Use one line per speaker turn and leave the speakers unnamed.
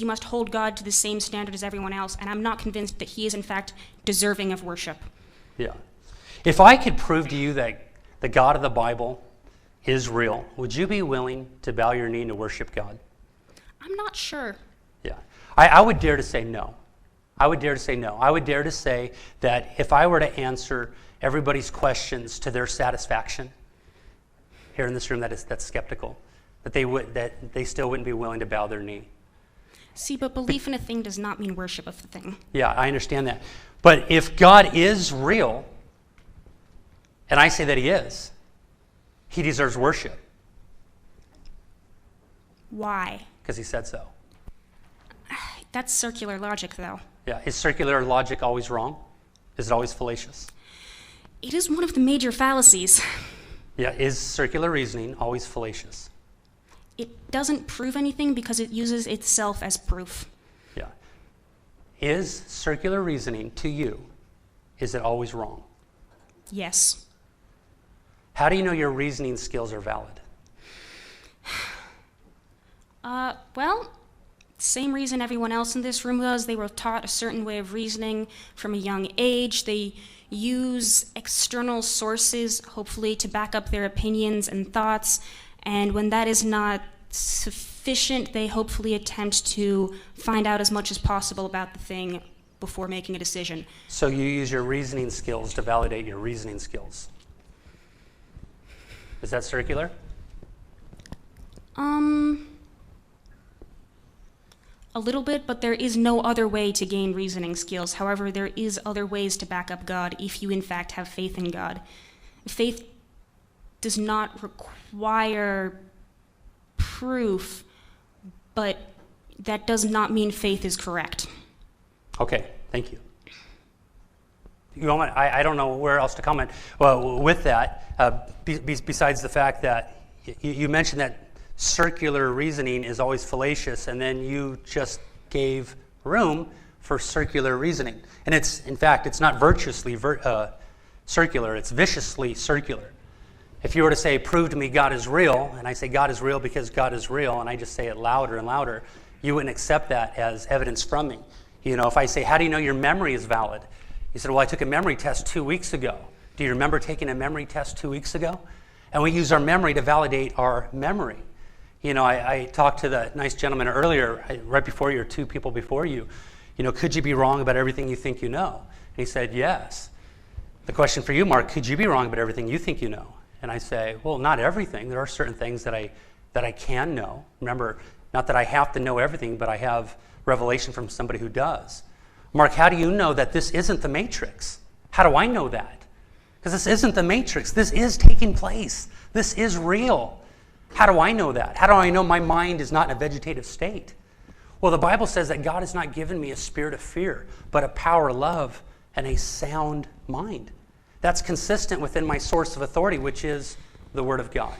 you must hold God to the same standard as everyone else, and I'm not convinced that he is in fact deserving of worship.
Yeah. If I could prove to you that the God of the Bible is real, would you be willing to bow your knee to worship God?
I'm not sure.
Yeah. I would dare to say no. I would dare to say no. I would dare to say that if I were to answer everybody's questions to their satisfaction, here in this room that's skeptical, that they still wouldn't be willing to bow their knee.
See, but belief in a thing does not mean worship of the thing.
Yeah, I understand that. But if God is real, and I say that he is, he deserves worship.
Why?
Because he said so.
That's circular logic, though.
Yeah, is circular logic always wrong? Is it always fallacious?
It is one of the major fallacies.
Yeah, is circular reasoning always fallacious?
It doesn't prove anything because it uses itself as proof.
Yeah. Is circular reasoning to you, is it always wrong?
Yes.
How do you know your reasoning skills are valid?
Well, same reason everyone else in this room does. They were taught a certain way of reasoning from a young age. They use external sources, hopefully, to back up their opinions and thoughts. And when that is not sufficient, they hopefully attempt to find out as much as possible about the thing before making a decision.
So you use your reasoning skills to validate your reasoning skills. Is that circular?
A little bit, but there is no other way to gain reasoning skills. However, there is other ways to back up God if you in fact have faith in God. Faith does not require proof, but that does not mean faith is correct.
Okay, thank you. I don't know where else to comment. Well, with that, besides the fact that you mentioned that circular reasoning is always fallacious, and then you just gave room for circular reasoning. And in fact, it's not virtuously circular, it's viciously circular. If you were to say, prove to me God is real, and I say God is real because God is real, and I just say it louder and louder, you wouldn't accept that as evidence from me. You know, if I say, how do you know your memory is valid? You said, well, I took a memory test 2 weeks ago. Do you remember taking a memory test 2 weeks ago? And we use our memory to validate our memory. You know, I talked to the nice gentleman earlier, right before you, or two people before you, could you be wrong about everything you think you know? And he said, yes. The question for you, Mark, could you be wrong about everything you think you know? And I say, well, not everything. There are certain things that I can know. Remember, not that I have to know everything, but I have revelation from somebody who does. Mark, how do you know that this isn't the Matrix? How do I know that? Because this isn't the Matrix. This is taking place. This is real. How do I know that? How do I know my mind is not in a vegetative state? Well, the Bible says that God has not given me a spirit of fear, but a power, love, and a sound mind. That's consistent within my source of authority, which is the Word of God.